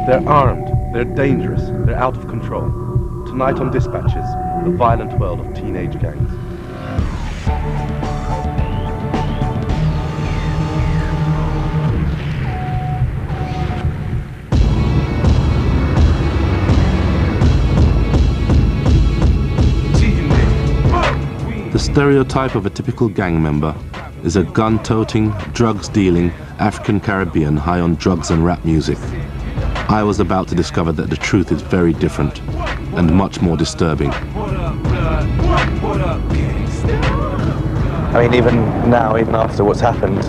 They're armed, they're dangerous, they're out of control. Tonight on Dispatches, the violent world of teenage gangs. The stereotype of a typical gang member is a gun-toting, drugs-dealing African-Caribbean high on drugs and rap music. I was about to discover that the truth is very different and much more disturbing. I mean, even now, even after what's happened,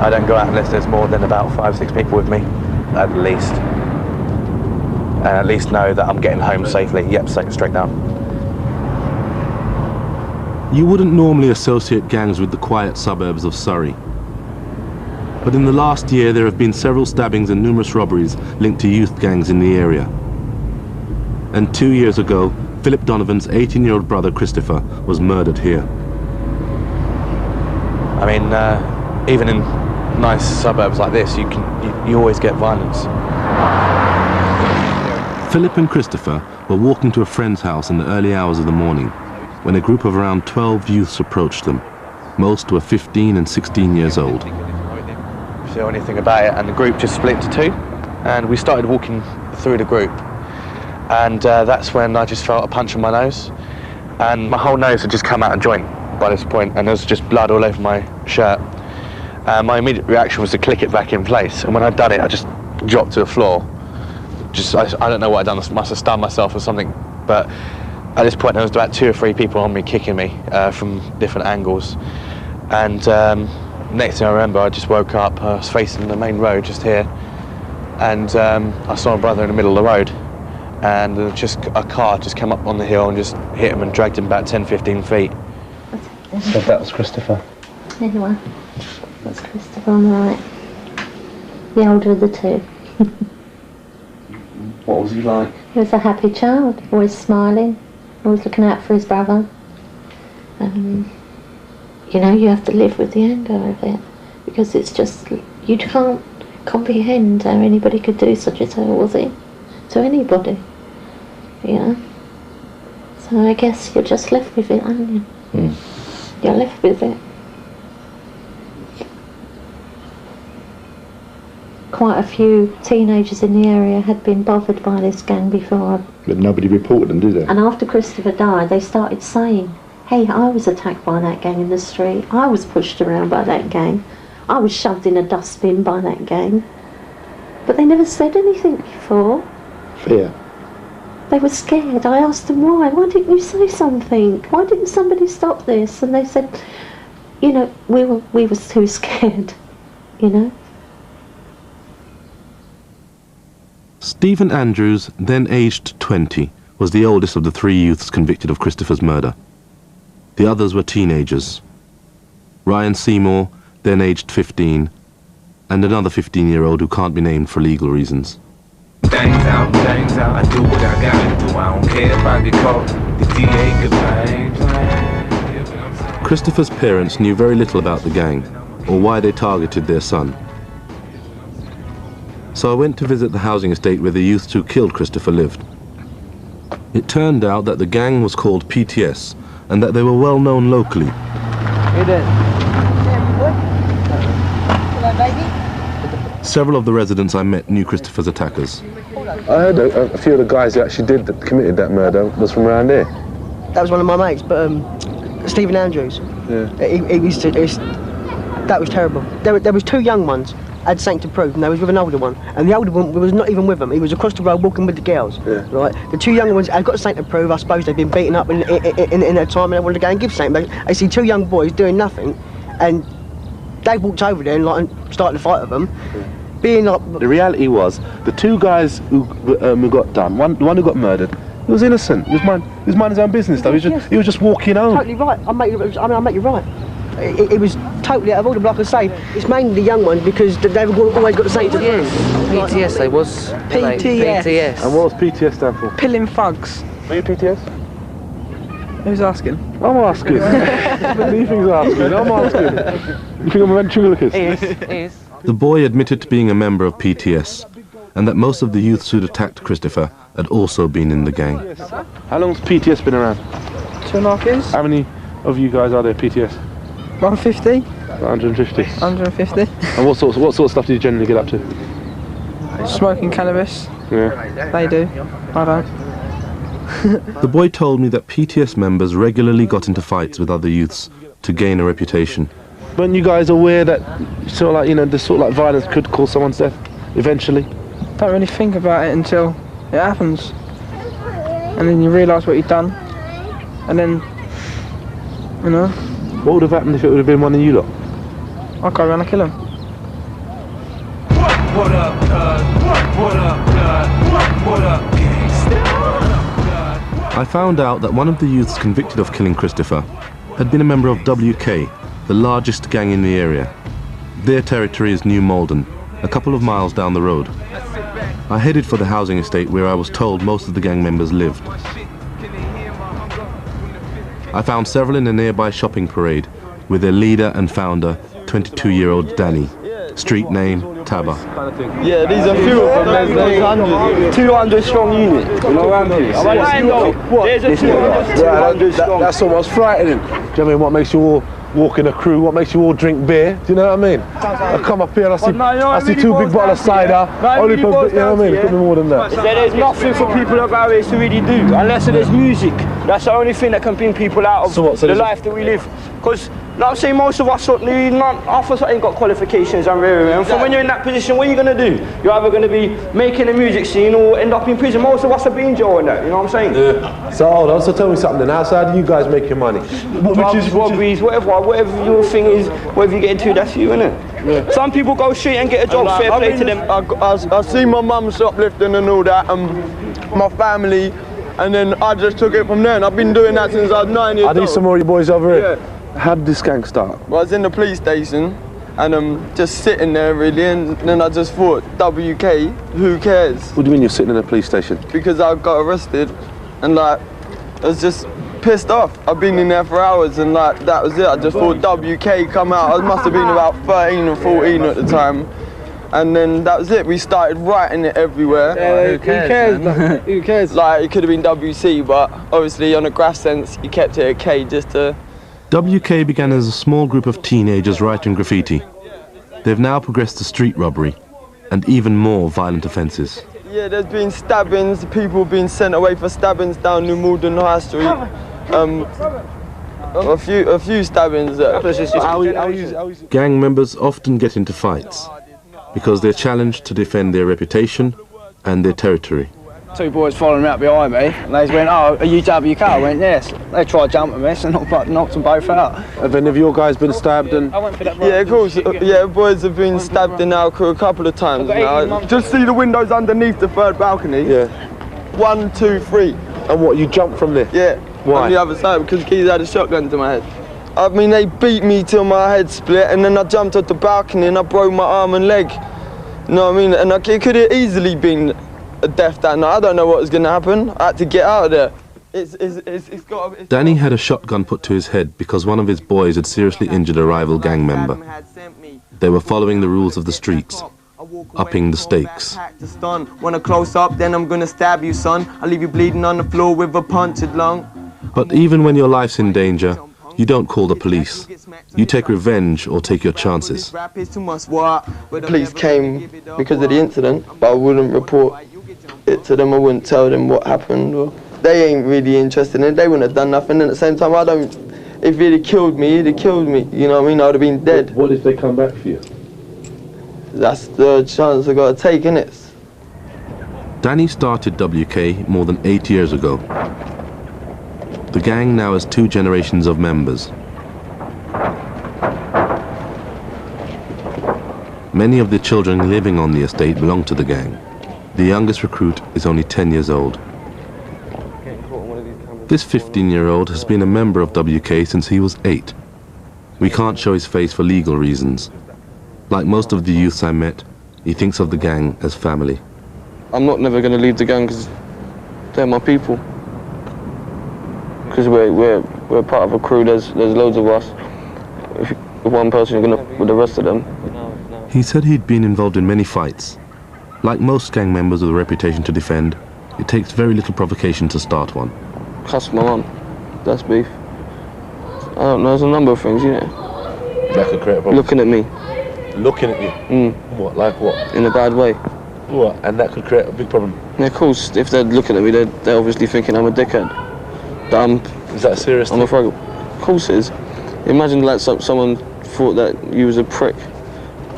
I don't go out unless there's more than about 5-6 people with me, at least. And at least know that I'm getting home safely. Yep, straight down. You wouldn't normally associate gangs with the quiet suburbs of Surrey. But in the last year, there have been several stabbings and numerous robberies linked to youth gangs in the area. And 2 years ago, Philip Donovan's 18-year-old brother, Christopher, was murdered here. I mean, even in nice suburbs like this, you always get violence. Philip and Christopher were walking to a friend's house in the early hours of the morning when a group of around 12 youths approached them. Most were 15 and 16 years old. Didn't know anything about it, and the group just split into two, and we started walking through the group, and that's when I just felt a punch in my nose, and my whole nose had just come out of joint by this point, and there was just blood all over my shirt. My immediate reaction was to click it back in place, and when I'd done it, I just dropped to the floor. I don't know what I'd done, I must have stunned myself or something, but at this point there was about 2 or 3 people on me kicking me from different angles, and next thing I remember, I just woke up, I was facing the main road just here, and I saw my brother in the middle of the road, and just a car just came up on the hill and just hit him and dragged him about 10-15 feet. So that was Christopher. There you are. That's Christopher on the right. The older of the two. What was he like? He was a happy child, always smiling, always looking out for his brother. You know, you have to live with the anger of it, because it's just, you can't comprehend how anybody could do such a terrible thing to anybody, you know. So I guess you're just left with it, aren't you? Mm. You're left with it. Quite a few teenagers in the area had been bothered by this gang before. But nobody reported them, did they? And after Christopher died, they started saying, hey, I was attacked by that gang in the street. I was pushed around by that gang. I was shoved in a dustbin by that gang. But they never said anything before. Fear. They were scared. I asked them why. Why didn't you say something? Why didn't somebody stop this? And they said, you know, we were too scared, you know. Stephen Andrews, then aged 20, was the oldest of the 3 youths convicted of Christopher's murder. The others were teenagers. Ryan Seymour, then aged 15, and another 15-year-old who can't be named for legal reasons. Things out, I do what I gotta do. I don't care if I get caught. The DA could blame. Christopher's parents knew very little about the gang, or why they targeted their son. So I went to visit the housing estate where the youths who killed Christopher lived. It turned out that the gang was called PTS, and that they were well known locally. Hey there. Hello, baby. Several of the residents I met knew Christopher's attackers. I heard a few of the guys who actually committed that murder was from around here. That was one of my mates, but Stephen Andrews. Yeah. That was terrible. There was 2 young ones had something to prove, and they was with an older one, and the older one was not even with them. He was across the road walking with the girls. Yeah. Right. The 2 younger ones had got something to prove. I suppose they'd been beaten up in their time, and they wanted to go and give something. But they see 2 young boys doing nothing, and they walked over there and started to fight with them. Yeah. Being like, the reality was the 2 guys who got done. The one who got murdered, he was innocent. He was minding his own business though. He was just walking home. Totally right. I make you right. It was totally out of order, but like I say, it's mainly the young ones because they've always got the same to prove. PTS, they was. PTS. And what was PTS stand for? Pilling thugs. Were you PTS? Who's asking? I'm asking. Leaving's asking. I'm asking. You think I'm a ventriloquist? He is. The boy admitted to being a member of PTS, and that most of the youths who'd attacked Christopher had also been in the gang. How long's PTS been around? 2.5 years. How many of you guys are there, PTS? 150. 150. 150. And what sort of stuff do you generally get up to? Smoking cannabis. Yeah. They do. I don't. The boy told me that PTS members regularly got into fights with other youths to gain a reputation. Weren't you guys aware that sort of like, you know, this sort of like violence could cause someone's death eventually? Don't really think about it until it happens. And then you realise what you've done. And then, you know. What would have happened if it would have been one of you lot? I'll go around and kill him. What up, what up, what up, gangster? I found out that one of the youths convicted of killing Christopher had been a member of WK, the largest gang in the area. Their territory is New Malden, a couple of miles down the road. I headed for the housing estate where I was told most of the gang members lived. I found several in a nearby shopping parade with their leader and founder, 22-year-old Danny. Street name, Taba. Yeah, these are few of them. There's hundreds. 200 strong unit. You know around here. There's a 200 strong. That's almost frightening. Do you know what I mean? What makes you all walk in a crew? What makes you all drink beer? Do you know what I mean? I come up here and I see two big bottles of cider. Only for, you know what I mean? Could be more than that. There's nothing for people that go here to really do unless there's music. That's the only thing that can bring people out of the life that we live. Because, like I'm saying, most of us half of us ain't got qualifications and and from when you're in that position, what are you going to do? You're either going to be making a music scene or end up in prison. Most of us are being jail and that, you know what I'm saying? Yeah. So hold on, so tell me something then. How do you guys make your money? Robberies, whatever your thing is, whatever you get into, that's you, innit? Yeah. Some people go straight and get a job, fair play to them. I see my mum shoplifting and all that, and my family, and then I just took it from there, and I've been doing that since I was 9 years old. I need some more of you boys over here. Yeah. How did this gang start? Well, I was in the police station, and just sitting there really, and then I just thought, WK, who cares? What do you mean you're sitting in a police station? Because I got arrested, and like, I was just pissed off. I've been in there for hours, and like, that was it. I just thought WK come out. I must have been about 13 or 14 at the time. And then that was it. We started writing it everywhere. Yeah, who cares? Who cares? Like, it could have been WC, but obviously on a graph sense, you kept it a K just to... WK began as a small group of teenagers writing graffiti. They've now progressed to street robbery and even more violent offences. Yeah, there's been stabbings, people being sent away for stabbings down New Malden High Street. A few stabbings. Gang members often get into fights because they're challenged to defend their reputation and their territory. Two boys following me out behind me, and they went, "Oh, are you WK?" I went, "Yes." They tried jumping me, so knocked them both out. Have any of your guys been stabbed? And yeah, of course. Yeah, boys have been stabbed in our crew a couple of times now. Just see the windows underneath the third balcony. Yeah. 1, 2, 3. And what, you jumped from there? Yeah. Why? On the other side, because Keys had a shotgun to my head. I mean, they beat me till my head split, and then I jumped off the balcony and I broke my arm and leg. You know what I mean? And it could have easily been a death that night. I don't know what was going to happen. I had to get out of there. Danny had a shotgun put to his head because one of his boys had seriously injured a rival gang member. They were following the rules of the streets, upping the stakes. Wanna close up, then I'm gonna stab you, son. I'll leave you bleeding on the floor with a punctured lung. But even when your life's in danger, you don't call the police. You take revenge or take your chances. The police came because of the incident, but I wouldn't report it to them. I wouldn't tell them what happened. Or they ain't really interested in it. They wouldn't have done nothing. And at the same time, if he'd have killed me, he'd have killed me. You know what I mean? I would have been dead. What if they come back for you? That's the chance I got to take, innit? Danny started WK more than 8 years ago. The gang now has 2 generations of members. Many of the children living on the estate belong to the gang. The youngest recruit is only 10 years old. This 15-year-old has been a member of WK since he was 8. We can't show his face for legal reasons. Like most of the youths I met, he thinks of the gang as family. I'm not never going to leave the gang because they're my people. Because we're part of a crew. There's loads of us. If one person, you're going to with the rest of them. He said he'd been involved in many fights, Like most gang members with a reputation to defend, it takes very little provocation to start one. Cuss my mum. That's beef. I don't know, there's a number of things, you know. That could create a problem. Looking at me. Looking at you? What, like what? In a bad way. What? And that could create a big problem? Yeah, of course, if they're looking at me, they're obviously thinking I'm a dickhead. That is that a serious thing? I'm a frog. Of course it is. Imagine like someone thought that you was a prick.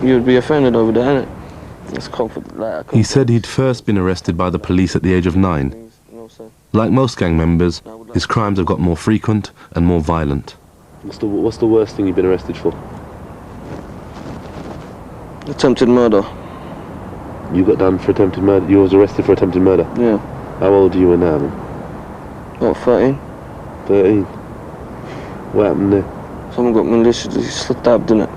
You would be offended over there, innit? It's confident. Like, he said he'd first been arrested by the police at the age of 9. Like most gang members, his crimes have got more frequent and more violent. What's the worst thing you've been arrested for? Attempted murder. You got done for attempted murder? You was arrested for attempted murder? Yeah. How old are you now, man? What, 13? 13? What happened there? Someone got maliciously stabbed, innit?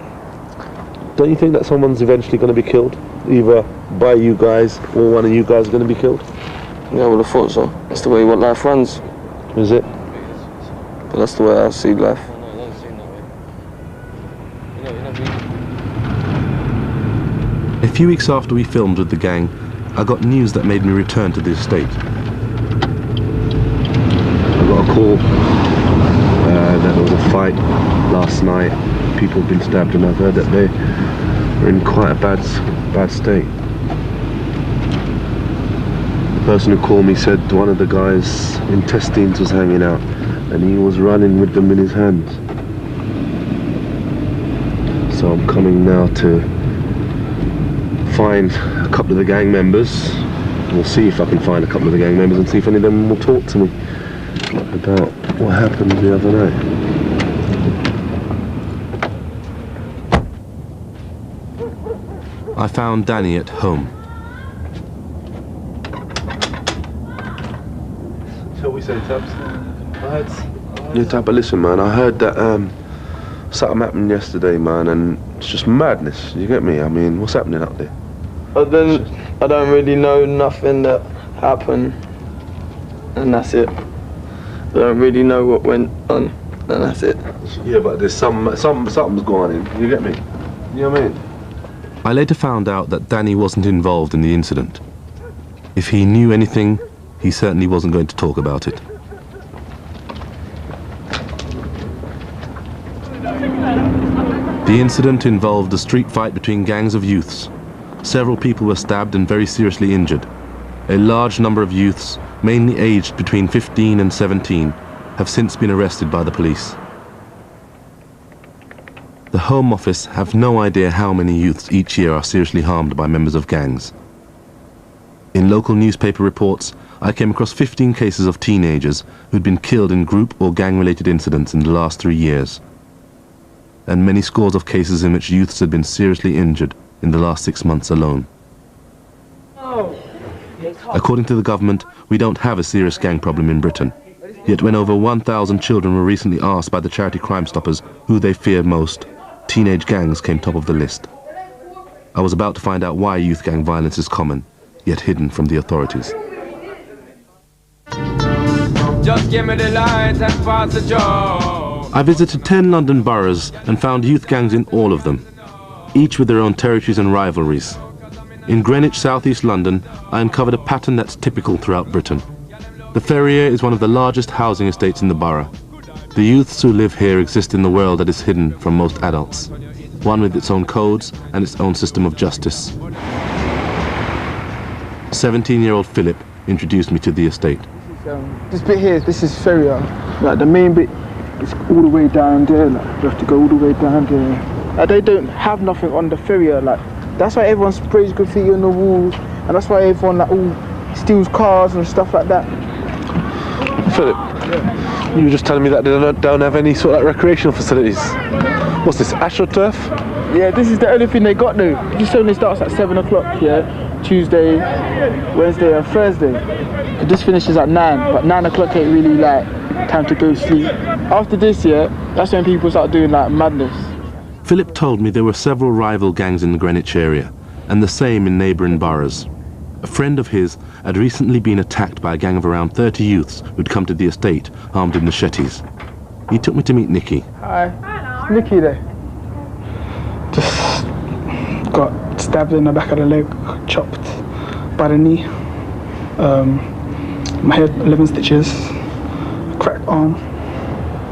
Don't you think that someone's eventually going to be killed? Either by you guys or one of you guys are going to be killed? Yeah, I would have thought so. That's the way what life runs. Is it? But that's the way I see life. A few weeks after we filmed with the gang, I got news that made me return to the estate. I got a call that there was a fight last night. People have been stabbed, and I've heard that they are in quite a bad state. The person who called me said one of the guys' intestines was hanging out, and he was running with them in his hands. So I'm coming now to find a couple of the gang members. We'll see if I can find a couple of the gang members and see if any of them will talk to me about what happened the other night. I found Danny at home. Shall we say, Tabs? Yeah, Tab, but listen, man, I heard that something happened yesterday, man, and it's just madness, you get me? I mean, what's happening up there? I don't really know nothing that happened, and that's it. I don't really know what went on, and that's it. Yeah, but there's something's going on, you get me? You know what I mean? I later found out that Danny wasn't involved in the incident. If he knew anything, he certainly wasn't going to talk about it. The incident involved a street fight between gangs of youths. Several people were stabbed and very seriously injured. A large number of youths, mainly aged between 15 and 17, have since been arrested by the police. The Home Office have no idea how many youths each year are seriously harmed by members of gangs. In local newspaper reports, I came across 15 cases of teenagers who'd been killed in group or gang-related incidents in the last 3 years, and many scores of cases in which youths had been seriously injured in the last 6 months alone. According to the government, we don't have a serious gang problem in Britain. Yet when over 1,000 children were recently asked by the charity Crime Stoppers who they feared most, teenage gangs came top of the list. I was about to find out why youth gang violence is common, yet hidden from the authorities. Just give me the light and pass the job. I visited 10 London boroughs and found youth gangs in all of them, each with their own territories and rivalries. In Greenwich, southeast London, I uncovered a pattern that's typical throughout Britain. The Ferrier is one of the largest housing estates in the borough. The youths who live here exist in the world that is hidden from most adults, one with its own codes and its own system of justice. 17-year-old Philip introduced me to the estate. This bit here, this is Ferrier. Like the main bit is all the way down there. Like you have to go all the way down there. Like they don't have nothing on the Ferrier. Like that's why everyone sprays graffiti on the walls, and that's why everyone like all steals cars and stuff like that. Philip, you were just telling me that they don't have any sort of recreational facilities. What's this, AstroTurf? Yeah, this is the only thing they got though. This only starts at 7 o'clock, yeah? Tuesday, Wednesday and Thursday. This finishes at 9, but 9 o'clock ain't really like time to go sleep. After this, yeah, that's when people start doing like madness. Philip told me there were several rival gangs in the Greenwich area, and the same in neighbouring boroughs. A friend of his had recently been attacked by a gang of around 30 youths who'd come to the estate armed with machetes. He took me to meet Nicky. Hi. Nicky there. Just got stabbed in the back of the leg, chopped. by the knee. My head 11 stitches, cracked arm.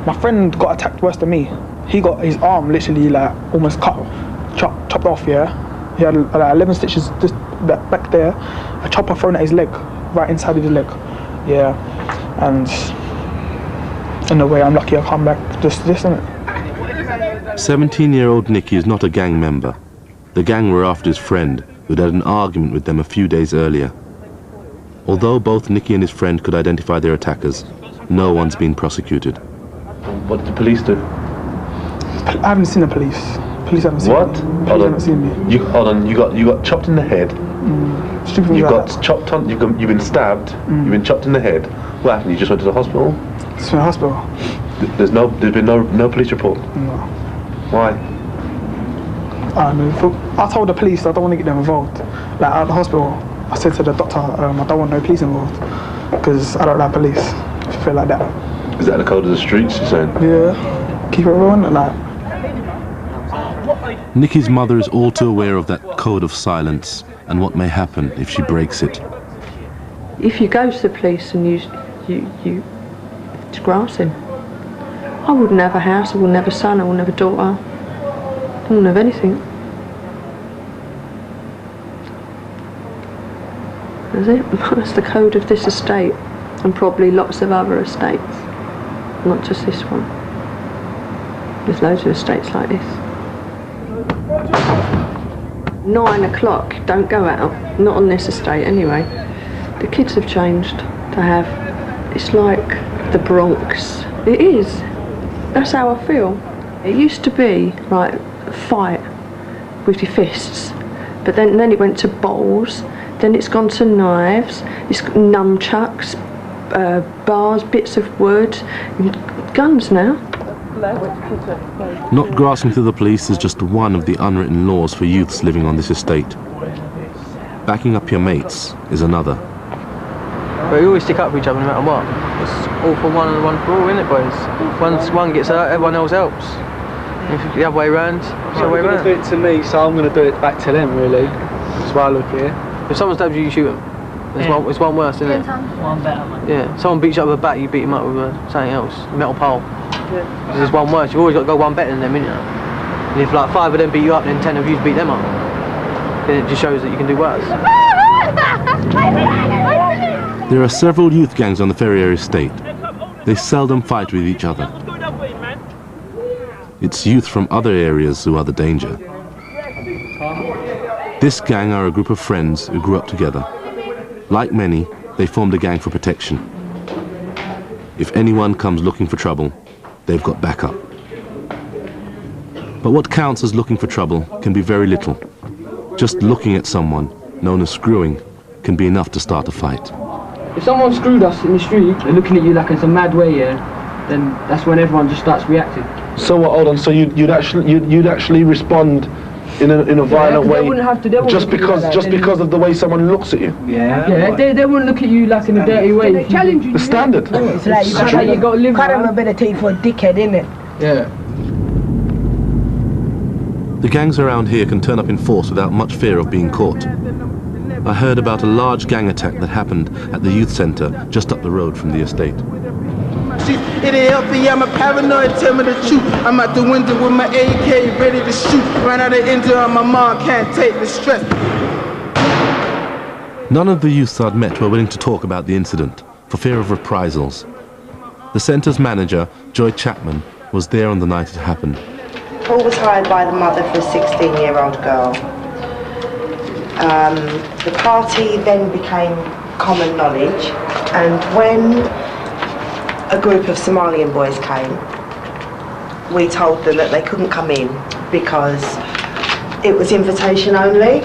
My friend got attacked worse than me. He got his arm literally like almost chopped off, yeah. He had like 11 stitches just back there, a chopper thrown at his leg, right inside of his leg, yeah. And in a way, I'm lucky I come back just this, innit? 17-year-old Nicky is not a gang member. The gang were after his friend, who'd had an argument with them a few days earlier. Although both Nicky and his friend could identify their attackers, no one's been prosecuted. What did the police do? I haven't seen the police. Police haven't seen what? me. Police haven't seen me. Hold on. You got chopped in the head. You got chopped on. You've been stabbed. You've been chopped in the head. What happened? You just went to the hospital? Just went to the hospital. There's been no police report. No. Why? I told the police I don't want to get them involved. Like at the hospital, I said to the doctor, I don't want no police involved because I don't like police. If you feel like that. Is that the code of the streets? You're saying? Yeah. Keep it rolling, like. Nicky's mother is all too aware of that code of silence and what may happen if she breaks it. If you go to the police and you it's grassing. I wouldn't have a house, I wouldn't have a son, I wouldn't have a daughter. I wouldn't have anything. That's it. That's the code of this estate and probably lots of other estates. Not just this one. There's loads of estates like this. 9 o'clock, don't go out. Not on this estate anyway. The kids have changed. It's like the Bronx. It is. That's how I feel. It used to be like a fight with your fists, but then it went to bowls, then it's gone to knives, it's nunchucks, bars, bits of wood, guns now. Not grassing to the police is just one of the unwritten laws for youths living on this estate. Backing up your mates is another. But we always stick up for each other no matter what. It's all for one and one for all, isn't it, boys? Once one gets hurt, everyone else helps. If the other way around, it's the other way around. They're going to do it to me, so I'm going to do it back to them, really. That's why I look here. If someone stabs you, you shoot them. It's one worse, isn't it? One better, man. Yeah, someone beats you up with a bat, you beat him up with something else, a metal pole. Yeah. There's one worse, you've always got to go one better than them, innit? And if like 5 of them beat you up, then 10 of you beat them up. Then it just shows that you can do worse. There are several youth gangs on the Ferrier estate. They seldom fight with each other. It's youth from other areas who are the danger. This gang are a group of friends who grew up together. Like many, they formed a gang for protection. If anyone comes looking for trouble, they've got backup. But what counts as looking for trouble can be very little. Just looking at someone, known as screwing, can be enough to start a fight. If someone screwed us in the street, they're looking at you like it's a mad way, yeah, then that's when everyone just starts reacting. So what? Hold on. So you'd actually respond in a violent way, just because of the way someone looks at you. Yeah. They wouldn't look at you like in a dirty way. They challenge you. The standard. It's like you got to live. Cut him a bit of teeth for a dickhead, innit? Yeah. The gangs around here can turn up in force without much fear of being caught. I heard about a large gang attack that happened at the youth centre just up the road from the estate. It ain't healthy, I'm a paranoid, tell me the truth. I'm out the window with my AK ready to shoot. Ran out of engine on my mom, can't take the stress. None of the youths I'd met were willing to talk about the incident for fear of reprisals. The centre's manager, Joy Chapman, was there on the night it happened. Paul was hired by the mother for a 16-year-old girl. The party then became common knowledge, and when a group of Somalian boys came, we told them that they couldn't come in because it was invitation only.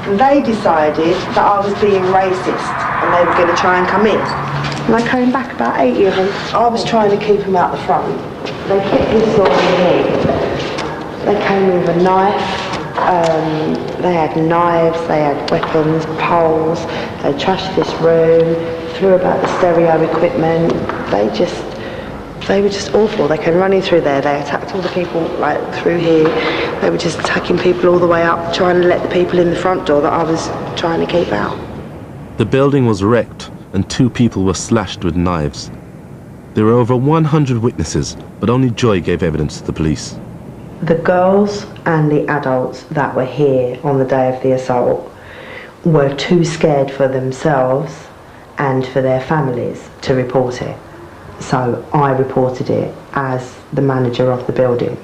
And they decided that I was being racist and they were going to try and come in. And I came back, about 80 of them. I was trying to keep them out the front. They hit this on the head. They came with a knife. They had knives, they had weapons, poles. They trashed this room, threw about the stereo equipment. They were just awful. They came running through there. They attacked all the people like through here. They were just attacking people all the way up, trying to let the people in the front door that I was trying to keep out. The building was wrecked and 2 people were slashed with knives. There were over 100 witnesses, but only Joy gave evidence to the police. The girls and the adults that were here on the day of the assault were too scared for themselves and for their families to report it. So I reported it as the manager of the building.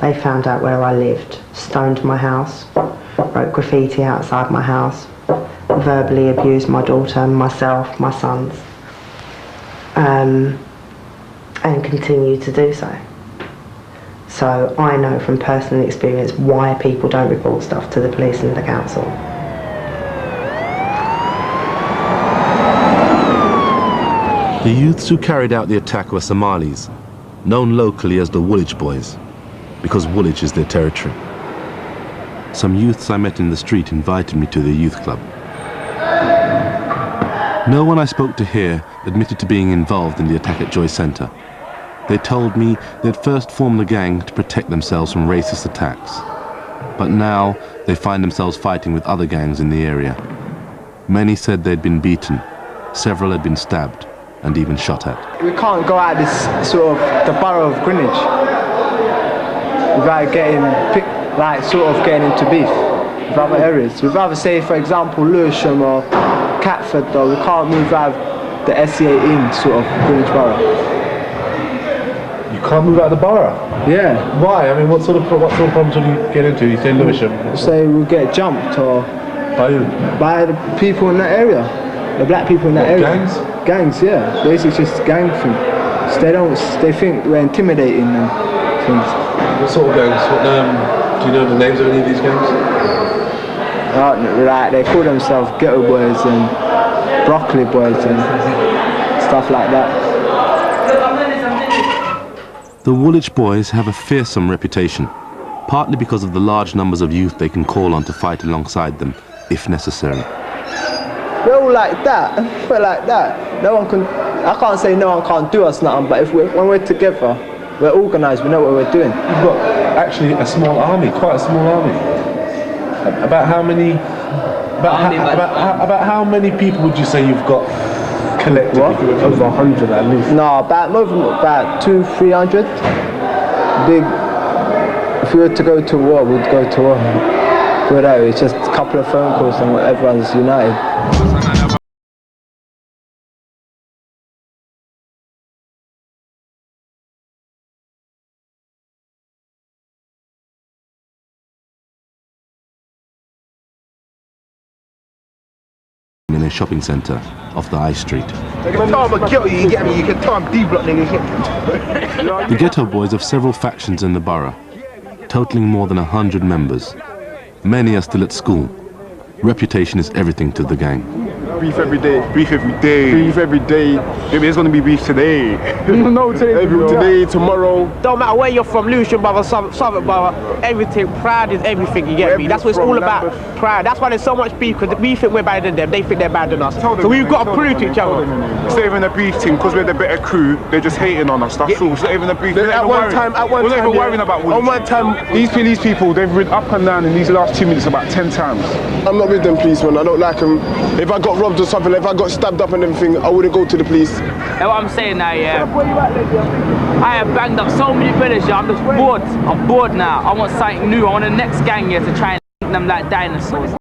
They found out where I lived, stoned my house, wrote graffiti outside my house, verbally abused my daughter, myself, my sons, and continue to do so. So I know from personal experience why people don't report stuff to the police and the council. The youths who carried out the attack were Somalis, known locally as the Woolwich Boys, because Woolwich is their territory. Some youths I met in the street invited me to their youth club. No one I spoke to here admitted to being involved in the attack at Joy Centre. They told me they'd first formed the gang to protect themselves from racist attacks. But now they find themselves fighting with other gangs in the area. Many said they'd been beaten, several had been stabbed, and even shot at. We can't go out this sort of the borough of Greenwich without getting getting into beef with other areas. We'd rather say, for example, Lewisham or Catford, though we can't move out of the SCA in sort of Greenwich borough. You can't move out of the borough? Yeah. Why? I mean, what sort of problems will you get into? You say Lewisham? Say we'll get jumped or... By who? By the people in that area. The black people in that area. Gangs? Gangs, yeah. Basically just gang thing. So they think we're intimidating and things. What sort of gangs? Do you know the names of any of these gangs? Like they call themselves Ghetto Boys and Broccoli Boys and stuff like that. The Woolwich Boys have a fearsome reputation, partly because of the large numbers of youth they can call on to fight alongside them, if necessary. We're all like that. We're like that. No one can. I can't say no one can't do us nothing, but when we're together, we're organised. We know what we're doing. You've got actually a small army, quite a small army. About how many? About how many people would you say you've got collectively? Over 100 at least. No, about 200-300. Big. If we were to go to war, we'd go to war. Without it's just a couple of phone calls and everyone's united. In a shopping centre off the High Street. You can tell I'm a ghetto, you get me? You can tell I'm D-block, nigga. The Ghetto Boys have several factions in the borough, totaling more than 100 members. Many are still at school. Reputation is everything to the gang. Beef every day, beef every day, beef every day. Maybe there's gonna be beef today. No, today, tomorrow. Don't matter where you're from, Lewisham Borough, Southwark Borough, everything, pride is everything, you get me? That's what it's all about, pride. That's why there's so much beef, because we think we're better than them, they think they're better than us. So we've got to prove to each other. It's not even a beef team, because we're the better crew, they're just hating on us, that's all. It's not even a beef. We're not even worrying about Woolwich. On one time, these people, they've ridden up and down in these last 2 minutes about 10 times. I'm not with them policemen, I don't like them. If I got robbed or something, if I got stabbed up and everything, I wouldn't go to the police. That's what I'm saying now, yeah. I have banged up so many brothers, yeah. I'm just bored. I'm bored now. I want something new. I want the next gang here to try and eat them like dinosaurs.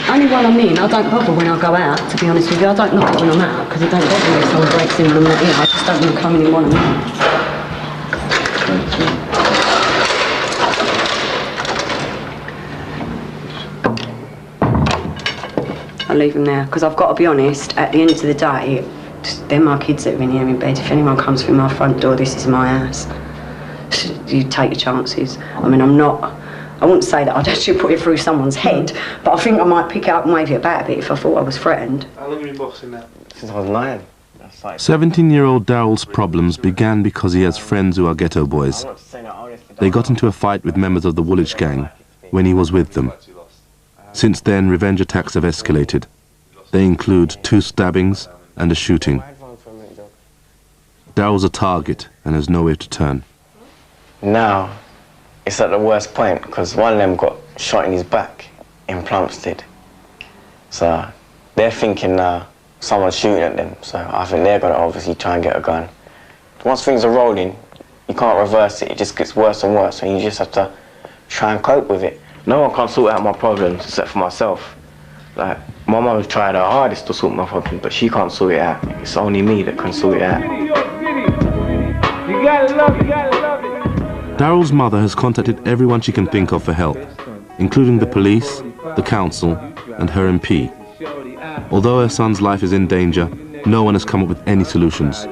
Only when I'm in, I don't bother when I go out, to be honest with you. I don't knock it when I'm out, because it don't bother me if someone breaks in when I'm not in. I just don't want to come in when I'm out. I leave them there, because I've got to be honest, at the end of the day, they're my kids that are in here in bed. If anyone comes through my front door, this is my house. you take your chances. I mean, I wouldn't say that I'd actually put it through someone's head, but I think I might pick it up and wave it back a bit if I thought I was threatened. How long have you been boxing now? Since I was 9. 17-year-old Daryl's problems began because he has friends who are ghetto boys. They got into a fight with members of the Woolwich gang when he was with them. Since then, revenge attacks have escalated. They include 2 stabbings and a shooting. Daryl's a target and has nowhere to turn. Now, it's at the worst point because one of them got shot in his back in Plumstead. So they're thinking now someone's shooting at them, so I think they're going to obviously try and get a gun. Once things are rolling, you can't reverse it, it just gets worse and worse, and you just have to try and cope with it. No one can sort out my problems except for myself. Like, my mum's tried her hardest to sort my problems, but she can't sort it out. It's only me that can sort it out. You gotta love it, you gotta love it. Daryl's mother has contacted everyone she can think of for help, including the police, the council, and her MP. Although her son's life is in danger, no one has come up with any solutions.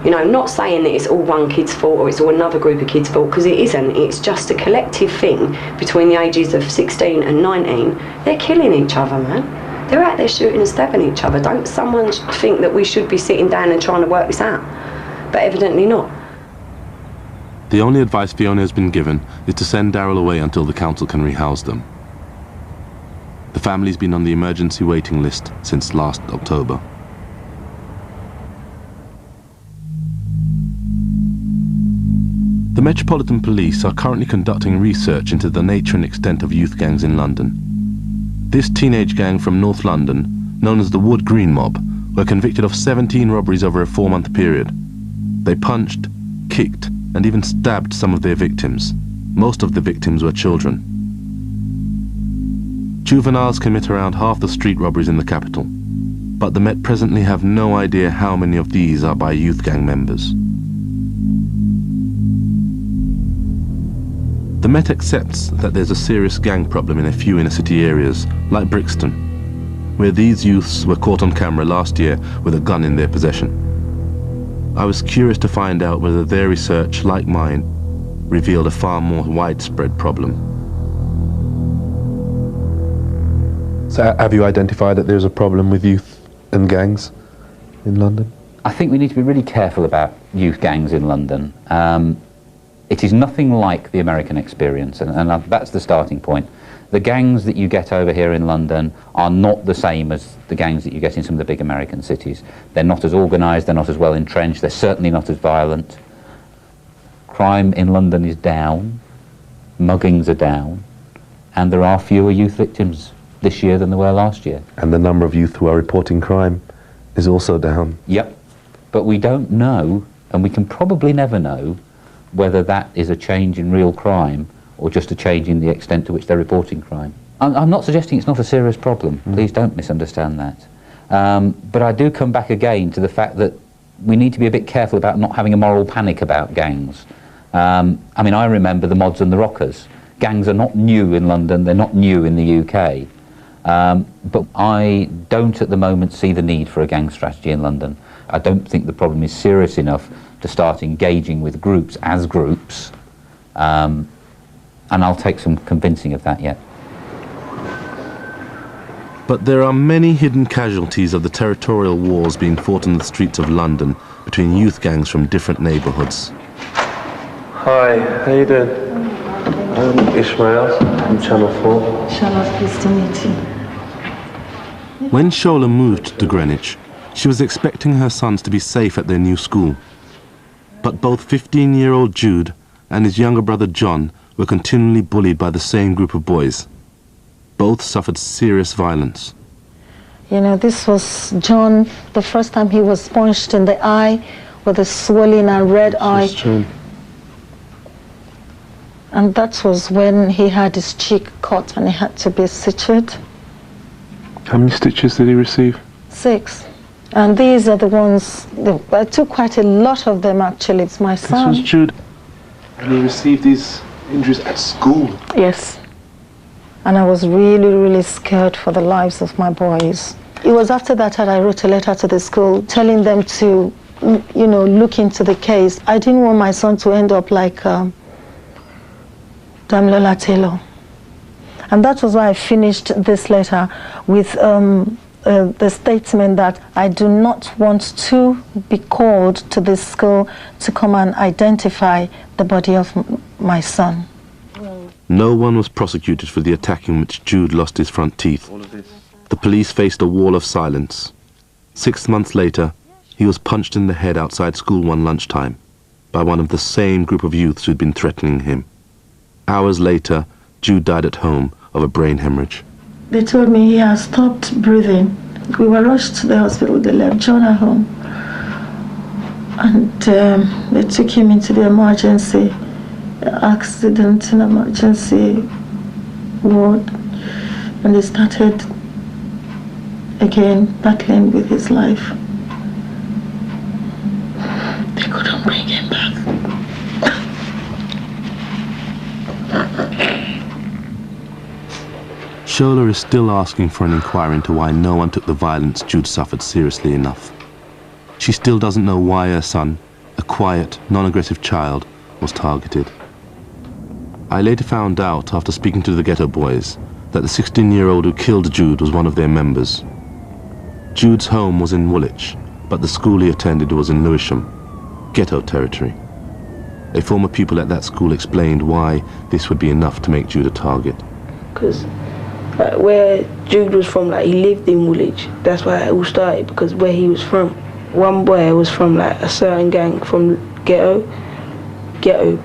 You know, not saying that it's all one kid's fault or it's all another group of kids' fault, because it isn't. It's just a collective thing between the ages of 16 and 19. They're killing each other, man. They're out there shooting and stabbing each other. Don't someone think that we should be sitting down and trying to work this out? But evidently not. The only advice Fiona has been given is to send Daryl away until the council can rehouse them. The family's been on the emergency waiting list since last October. The Metropolitan Police are currently conducting research into the nature and extent of youth gangs in London. This teenage gang from North London, known as the Wood Green Mob, were convicted of 17 robberies over a 4-month period. They punched, kicked, and even stabbed some of their victims. Most of the victims were children. Juveniles commit around half the street robberies in the capital, but the Met presently have no idea how many of these are by youth gang members. The Met accepts that there's a serious gang problem in a few inner-city areas, like Brixton, where these youths were caught on camera last year with a gun in their possession. I was curious to find out whether their research, like mine, revealed a far more widespread problem. So have you identified that there's a problem with youth and gangs in London? I think we need to be really careful about youth gangs in London. It is nothing like the American experience, and that's the starting point. The gangs that you get over here in London are not the same as the gangs that you get in some of the big American cities. They're not as organised, they're not as well entrenched, they're certainly not as violent. Crime in London is down, muggings are down, and there are fewer youth victims this year than there were last year. And the number of youth who are reporting crime is also down. Yep, but we don't know, and we can probably never know, whether that is a change in real crime or just a change in the extent to which they're reporting crime. I'm not suggesting it's not a serious problem, please don't misunderstand that. But I do come back again to the fact that we need to be a bit careful about not having a moral panic about gangs. I mean, I remember the Mods and the Rockers. Gangs are not new in London, they're not new in the UK. But I don't at the moment see the need for a gang strategy in London. I don't think the problem is serious enough to start engaging with groups as groups, and I'll take some convincing of that yet. But there are many hidden casualties of the territorial wars being fought on the streets of London between youth gangs from different neighbourhoods. Hi, how you doing? I'm Ishmael from Channel 4. Charlotte, pleased to meet you. When Shola moved to Greenwich, she was expecting her sons to be safe at their new school. But both 15-year-old Jude and his younger brother John were continually bullied by the same group of boys. Both suffered serious violence. You know, this was John, the first time he was punched in the eye with a swollen and red eye. True. And that was when he had his cheek cut and he had to be stitched. How many stitches did he receive? 6. And these are the ones, I took quite a lot of them actually, it's my son. This was Jude. And he received these injuries at school? Yes. And I was really, really scared for the lives of my boys. It was after that I wrote a letter to the school telling them to you know, look into the case. I didn't want my son to end up like Damilola Taylor. And that was why I finished this letter with the statement that I do not want to be called to this school to come and identify the body of my son. No one was prosecuted for the attack in which Jude lost his front teeth. The police faced a wall of silence. 6 months later, he was punched in the head outside school one lunchtime by one of the same group of youths who'd been threatening him. Hours later, Jude died at home of a brain hemorrhage. They told me he has stopped breathing. We were rushed to the hospital. They left John at home. And they took him into the emergency accident and emergency ward. And they started again battling with his life. They couldn't bring him back. Shola is still asking for an inquiry into why no one took the violence Jude suffered seriously enough. She still doesn't know why her son, a quiet, non-aggressive child, was targeted. I later found out, after speaking to the ghetto boys, that the 16-year-old who killed Jude was one of their members. Jude's home was in Woolwich, but the school he attended was in Lewisham, ghetto territory. A former pupil at that school explained why this would be enough to make Jude a target. Because where Jude was from, like, he lived in Woolwich. That's why it all started, because where he was from. One boy was from like a certain gang from ghetto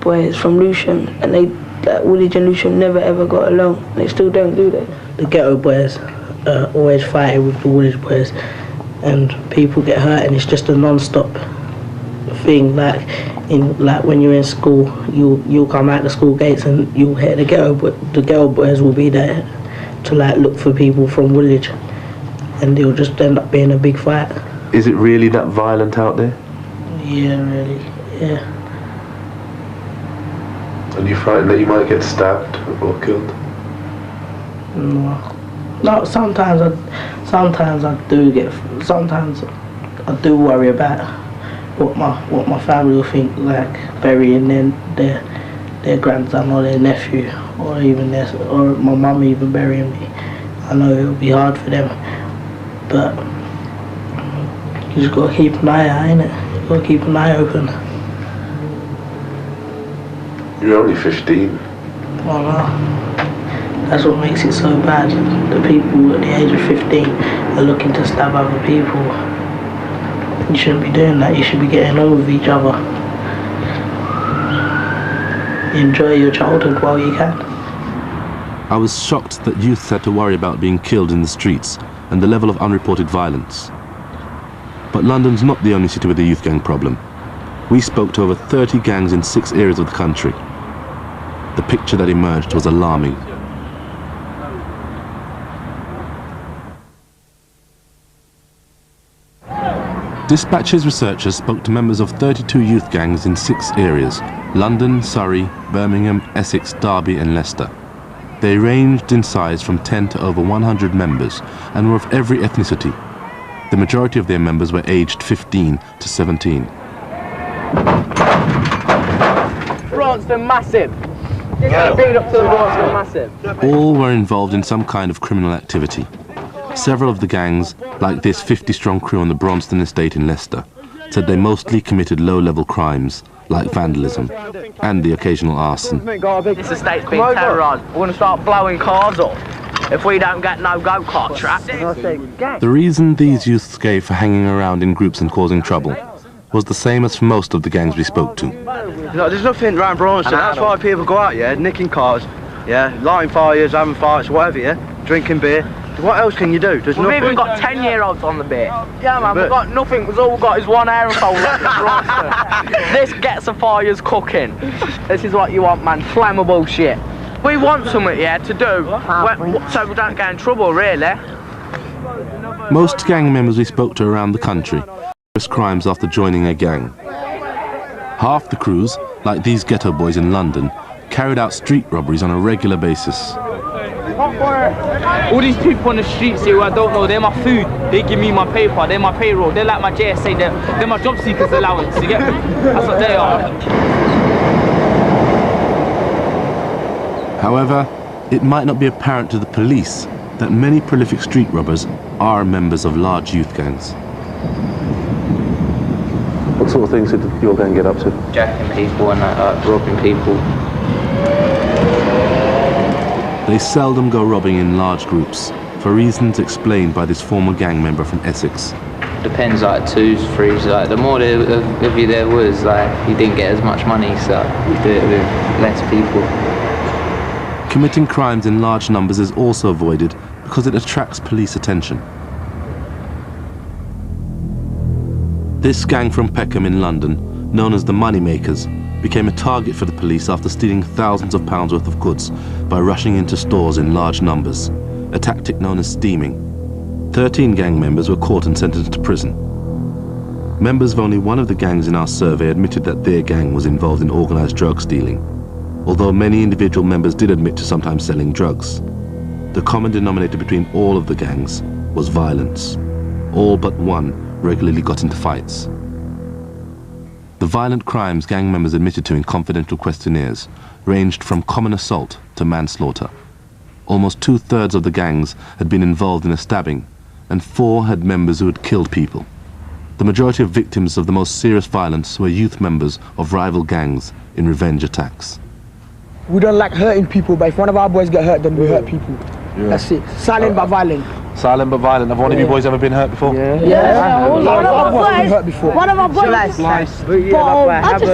boys from Lewisham, and they, like, Woolwich and Lewisham never ever got along. They still don't do that. The ghetto boys are always fighting with the Woolwich boys, and people get hurt, and it's just a non-stop thing. Like when you're in school, you'll come out the school gates and you'll hear the ghetto boys will be there to like look for people from Woolwich, and it'll just end up being a big fight. Is it really that violent out there? Yeah, really, yeah. Are you frightened that you might get stabbed or killed? No, sometimes I do worry about what my family will think, like burying their grandson or their nephew, or even or my mum even burying me. I know it'll be hard for them, but you just gotta keep an eye out, innit? You gotta keep an eye open. You're only 15. Well, that's what makes it so bad. The people at the age of 15 are looking to stab other people. You shouldn't be doing that. You should be getting on with each other. Enjoy your childhood while you can. I was shocked that youths had to worry about being killed in the streets and the level of unreported violence. But London's not the only city with a youth gang problem. We spoke to over 30 gangs in 6 areas of the country. The picture that emerged was alarming. Dispatch's researchers spoke to members of 32 youth gangs in 6 areas: London, Surrey, Birmingham, Essex, Derby and Leicester. They ranged in size from 10 to over 100 members and were of every ethnicity. The majority of their members were aged 15 to 17. Branston Massive! Big up to the Branston Massive! All were involved in some kind of criminal activity. Several of the gangs, like this 50-strong crew on the Bronston estate in Leicester, said they mostly committed low-level crimes, like vandalism, and the occasional arson. This estate's been terrorised. We're going to start blowing cars up if we don't get no go-kart track. The reason these youths gave for hanging around in groups and causing trouble was the same as for most of the gangs we spoke to. No, there's nothing around Bronston. That's why people go out, yeah, nicking cars, yeah, lighting fires, having fights, whatever, yeah, drinking beer. What else can you do? We've even got 10-year-olds on the beer. Yeah, man, we've got nothing. All we've got is one aerosol left in Bronston. This gets the fires cooking. This is what you want, man. Flammable shit. We want something, yeah, to do, so we don't get in trouble, really. Most gang members we spoke to around the country risk crimes after joining a gang. Half the crews, like these ghetto boys in London, carried out street robberies on a regular basis. All these people on the streets here who I don't know, they're my food. They give me my paper, they're my payroll. They're like my JSA, they're my job seekers allowance, you get me? That's what they are. However, it might not be apparent to the police that many prolific street robbers are members of large youth gangs. What sort of things did your gang get up to? Jacking people and robbing people. They seldom go robbing in large groups, for reasons explained by this former gang member from Essex. Depends, like 2s, 3s, like the more of you there was, like you didn't get as much money, so you do it with less people. Committing crimes in large numbers is also avoided because it attracts police attention. This gang from Peckham in London, known as the Moneymakers, became a target for the police after stealing thousands of pounds worth of goods by rushing into stores in large numbers, a tactic known as steaming. 13 gang members were caught and sentenced to prison. Members of only one of the gangs in our survey admitted that their gang was involved in organised drug stealing, although many individual members did admit to sometimes selling drugs. The common denominator between all of the gangs was violence. All but one regularly got into fights. The violent crimes gang members admitted to in confidential questionnaires ranged from common assault to manslaughter. Almost 2/3 of the gangs had been involved in a stabbing, and 4 had members who had killed people. The majority of victims of the most serious violence were youth members of rival gangs in revenge attacks. We don't like hurting people, but if one of our boys get hurt, then we hurt people. Yeah. That's it. Silent but violent. Silent but violent. Have one of you boys ever been hurt before? Yeah. One of our boys. One of our boys. I just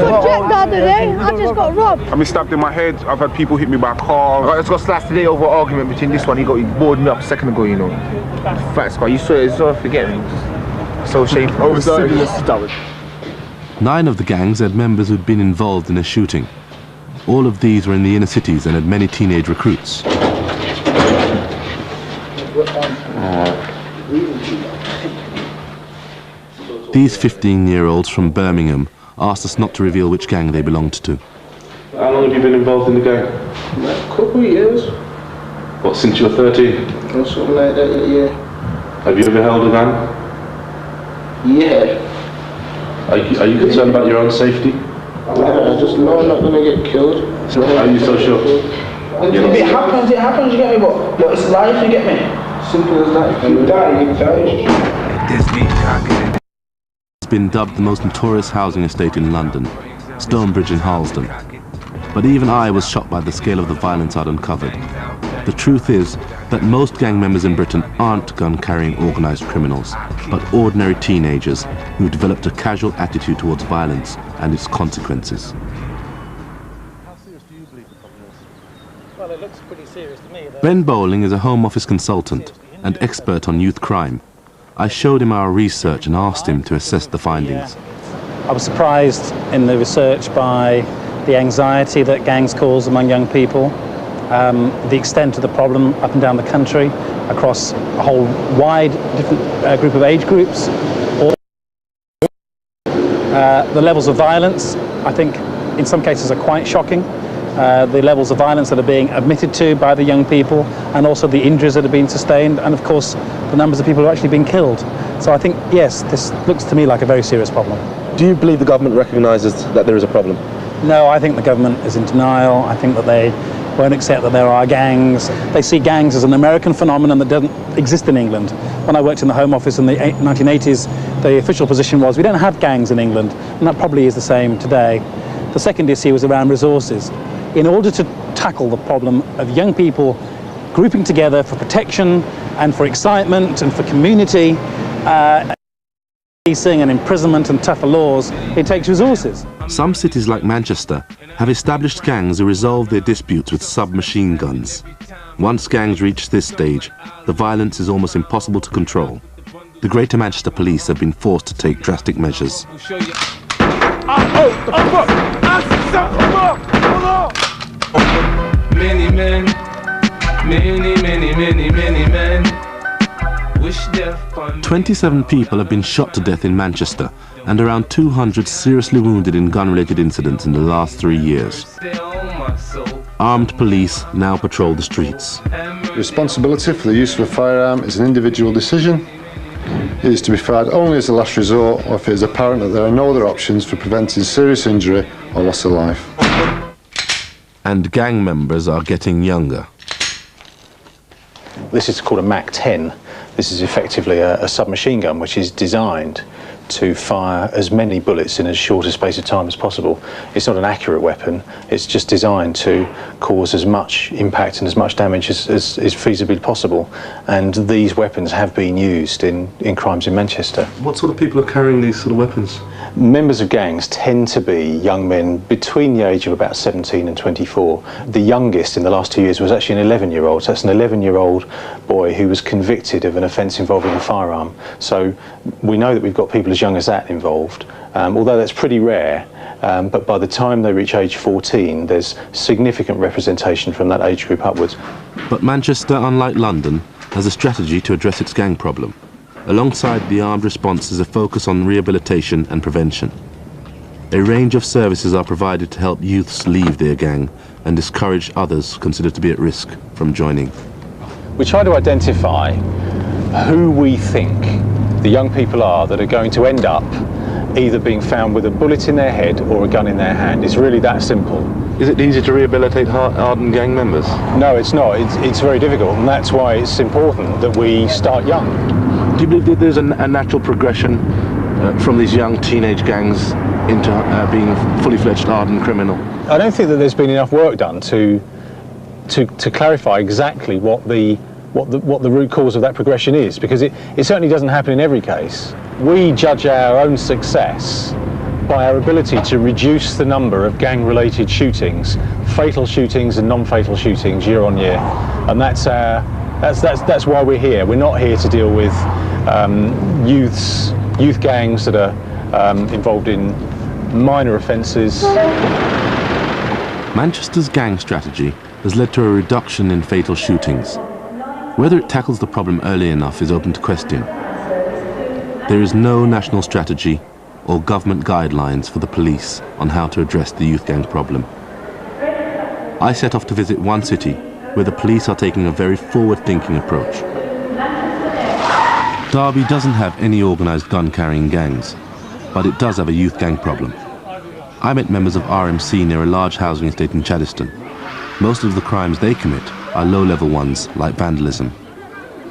got jacked the other day. I just got robbed. I've been stabbed in my head. I've had people hit me by a car. I just got slashed today over an argument between this one. He bored me up a second ago, you know. Fat scar. You saw it. So forget me. So shameful. 9 of the gangs had members who'd been involved in a shooting. All of these were in the inner cities and had many teenage recruits. These 15-year-olds from Birmingham asked us not to reveal which gang they belonged to. How long have you been involved in the gang? A couple of years. What, since you were 13? Or something like that, yeah. Have you ever held a gun? Yeah. Are you concerned about your own safety? Yeah, I just know I'm not gonna get killed. Are you so sure? If it happens, you get me, but it's life, you get me? Simple as that. If you die, you die. It's been dubbed the most notorious housing estate in London, Stonebridge in Harlesden. But even I was shocked by the scale of the violence I'd uncovered. The truth is that most gang members in Britain aren't gun-carrying organised criminals, but ordinary teenagers who've developed a casual attitude towards violence and its consequences. Well, it looks pretty serious to me. Ben Bowling is a Home Office consultant and expert on youth crime. I showed him our research and asked him to assess the findings. I was surprised in the research by the anxiety that gangs cause among young people, the extent of the problem up and down the country, across a whole wide different group of age groups. The levels of violence, I think, in some cases are quite shocking. The levels of violence that are being admitted to by the young people, and also the injuries that have been sustained, and of course the numbers of people who have actually been killed. So I think, yes, this looks to me like a very serious problem. Do you believe the government recognises that there is a problem? No, I think the government is in denial. I think that they won't accept that there are gangs. They see gangs as an American phenomenon that doesn't exist in England. When I worked in the Home Office in the 1980s, the official position was we don't have gangs in England, and that probably is the same today. The second issue was around resources. In order to tackle the problem of young people grouping together for protection and for excitement and for community, policing and imprisonment and tougher laws, it takes resources. Some cities like Manchester have established gangs who resolve their disputes with submachine guns. Once gangs reach this stage, the violence is almost impossible to control. The Greater Manchester Police have been forced to take drastic measures. Many men, many men wish death on 27 people have been shot to death in Manchester and around 200 seriously wounded in gun-related incidents in the last 3 years. Stay on my soul. Armed police now patrol the streets. Responsibility for the use of a firearm is an individual decision. It is to be fired only as a last resort or if it is apparent that there are no other options for preventing serious injury or loss of life. And gang members are getting younger. This is called a MAC-10. This is effectively a submachine gun which is designed to fire as many bullets in as short a space of time as possible. It's not an accurate weapon, it's just designed to cause as much impact and as much damage as is feasibly possible. And these weapons have been used in crimes in Manchester. What sort of people are carrying these sort of weapons? Members of gangs tend to be young men between the age of about 17 and 24. The youngest in the last 2 years was actually an 11-year-old. So that's an 11-year-old boy who was convicted of an offence involving a firearm. So we know that we've got people as young as that involved, although that's pretty rare. But by the time they reach age 14, there's significant representation from that age group upwards. But Manchester, unlike London, has a strategy to address its gang problem. Alongside the armed response is a focus on rehabilitation and prevention. A range of services are provided to help youths leave their gang and discourage others considered to be at risk from joining. We try to identify who we think the young people are that are going to end up either being found with a bullet in their head or a gun in their hand. It's really that simple. Is it easy to rehabilitate hardened gang members? No, it's not. It's very difficult, and that's why it's important that we start young. Do you believe that there's a natural progression from these young teenage gangs into being a fully fledged hardened criminal? I don't think that there's been enough work done to clarify exactly what the root cause of that progression is, because it certainly doesn't happen in every case. We judge our own success by our ability to reduce the number of gang-related shootings, fatal shootings and non-fatal shootings year on year, and that's why we're here. We're not here to deal with youth gangs that are involved in minor offences. Manchester's gang strategy has led to a reduction in fatal shootings. Whether it tackles the problem early enough is open to question. There is no national strategy or government guidelines for the police on how to address the youth gang problem. I set off to visit one city where the police are taking a very forward-thinking approach. Derby doesn't have any organised gun-carrying gangs, but it does have a youth gang problem. I met members of RMC near a large housing estate in Chaddeston. Most of the crimes they commit are low-level ones like vandalism.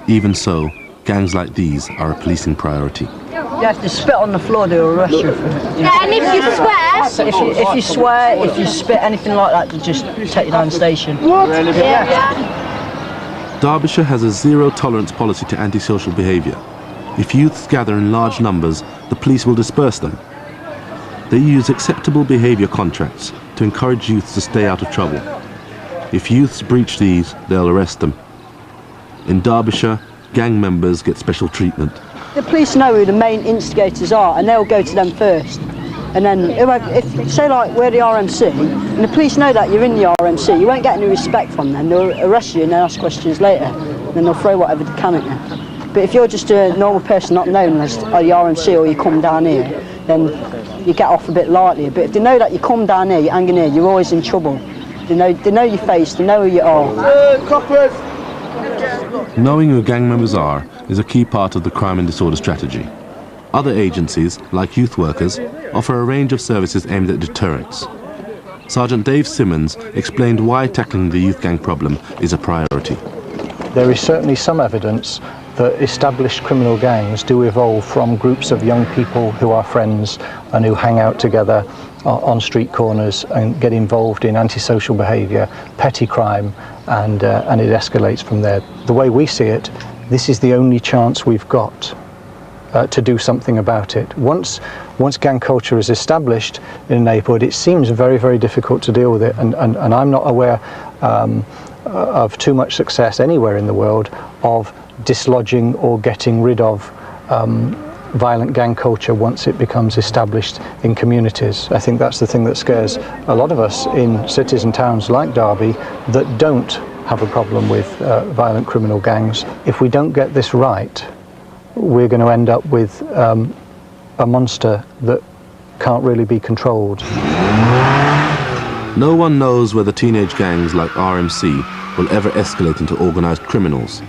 Even so, gangs like these are a policing priority. You have to spit on the floor, they'll arrest you for it. Yeah, and if you swear... If you swear, if you spit, anything like that, they'll just take you down the station. What? Yeah. Derbyshire has a zero-tolerance policy to antisocial behaviour. If youths gather in large numbers, the police will disperse them. They use acceptable behaviour contracts to encourage youths to stay out of trouble. If youths breach these, they'll arrest them. In Derbyshire, gang members get special treatment. The police know who the main instigators are, and they'll go to them first. And then, if say like we're the RMC, and the police know that you're in the RMC, you won't get any respect from them. They'll arrest you and they'll ask questions later. And then they'll throw whatever they can at you. But if you're just a normal person not known as the RMC, or you come down here, then you get off a bit lightly. But if they know that you come down here, you're hanging here, you're always in trouble. They know your face, they know who you are. Coppers! Knowing who gang members are is a key part of the crime and disorder strategy. Other agencies, like youth workers, offer a range of services aimed at deterrence. Sergeant Dave Simmons explained why tackling the youth gang problem is a priority. There is certainly some evidence that established criminal gangs do evolve from groups of young people who are friends and who hang out together on street corners and get involved in antisocial behaviour, petty crime, and it escalates from there. The way we see it, this is the only chance we've got to do something about it. Once gang culture is established in a neighbourhood, it seems very, very difficult to deal with it, and I'm not aware of too much success anywhere in the world of dislodging or getting rid of violent gang culture once it becomes established in communities. I think that's the thing that scares a lot of us in cities and towns like Derby that don't have a problem with violent criminal gangs. If we don't get this right, we're going to end up with a monster that can't really be controlled. No one knows whether teenage gangs like RMC will ever escalate into organised criminals.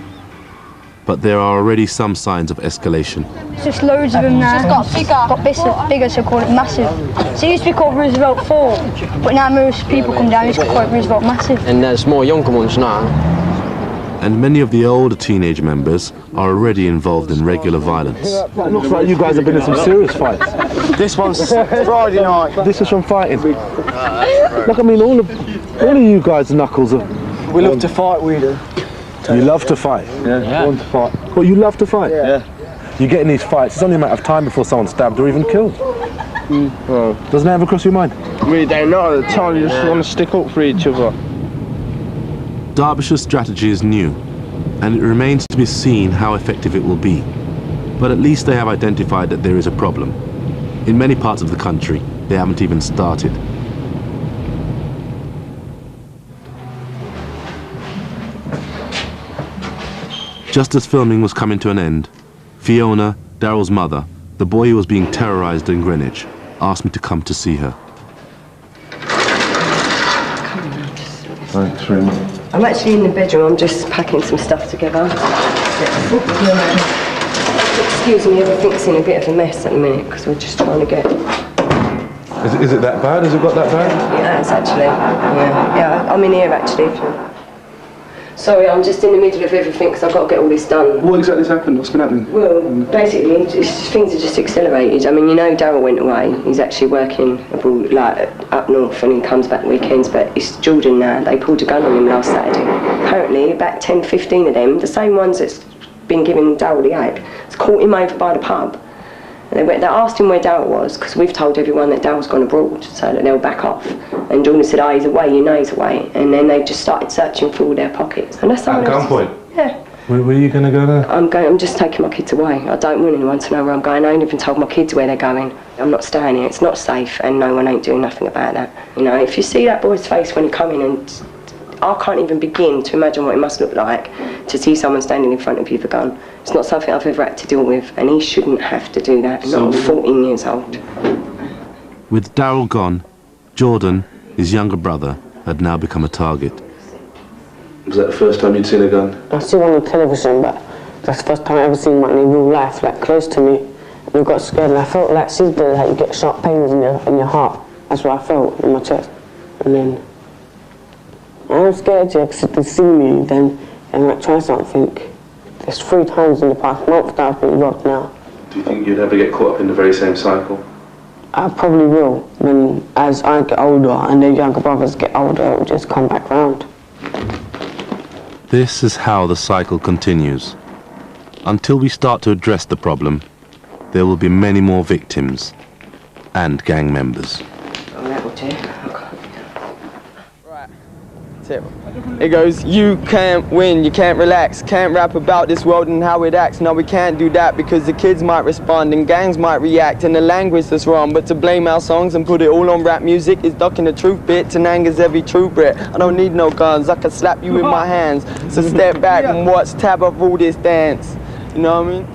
But there are already some signs of escalation. There's just loads of them now. It's got bigger, so call it massive. So it used to be called Roosevelt 4, but now most people come down, it's called Roosevelt Massive. And there's more younger ones now. And many of the older teenage members are already involved in regular violence. It looks like you guys have been in some serious fights. This one's Friday night. This is from fighting. Look, I mean, all of you guys' knuckles are... We love to fight, we do. You love to fight? Yeah. Want to fight. Well, you love to fight? Yeah. You get in these fights, it's only a matter of time before someone's stabbed or even killed. Doesn't that ever cross your mind? We don't know, at the time you just want to stick up for each other. Derbyshire's strategy is new, and it remains to be seen how effective it will be. But at least they have identified that there is a problem. In many parts of the country, they haven't even started. Just as filming was coming to an end, Fiona, Daryl's mother, the boy who was being terrorised in Greenwich, asked me to come to see her. Thanks very much. I'm actually in the bedroom, I'm just packing some stuff together. Excuse me, everything's in a bit of a mess at the minute because we're just trying to get... Is it that bad? Has it got that bad? Yeah, it's actually, yeah, I'm in here actually. Sorry, I'm just in the middle of everything because I've got to get all this done. What exactly has happened? What's been happening? Well, basically, things are just accelerated. I mean, you know, Daryl went away. He's actually working abroad, like up north, and he comes back weekends. But it's Jordan now. They pulled a gun on him last Saturday. Apparently, about 10, 15 of them, the same ones that's been giving Daryl the ape, has caught him over by the pub. And they asked him where Daryl was because we've told everyone that Daryl's gone abroad, so that they'll back off. And Jordan said, "Oh, he's away. You know he's away." And then they just started searching through all their pockets. And that's at gunpoint? Yeah. Where are you going to go now? I'm just taking my kids away. I don't want anyone to know where I'm going. I ain't even told my kids where they're going. I'm not staying here. It's not safe, and no one ain't doing nothing about that. You know, if you see that boy's face when he come in, and I can't even begin to imagine what it must look like to see someone standing in front of you with a gun. It's not something I've ever had to deal with, and he shouldn't have to do that. Not at 14 years old. With Daryl gone, Jordan, his younger brother, had now become a target. Was that the first time you'd seen a gun? I've seen one on television, but that's the first time I've ever seen one in real life, like close to me. And I got scared, and I felt like Caesar, like you get sharp pains in your heart. That's what I felt in my chest. And then I'm scared, yeah, because they see me, then I might try something. There's 3 times in the past month that I've been robbed now. Do you think you'd ever get caught up in the very same cycle? I probably will. When as I get older and their younger brothers get older, it will just come back round. This is how the cycle continues. Until we start to address the problem, there will be many more victims and gang members. It goes, you can't win, you can't relax, can't rap about this world and how it acts. No, we can't do that because the kids might respond and gangs might react and the language that's wrong. But to blame our songs and put it all on rap music is ducking the truth bit. Tananga's every true Brit. I don't need no guns, I can slap you with my hands. So step back and watch tab of all this dance. You know what I mean?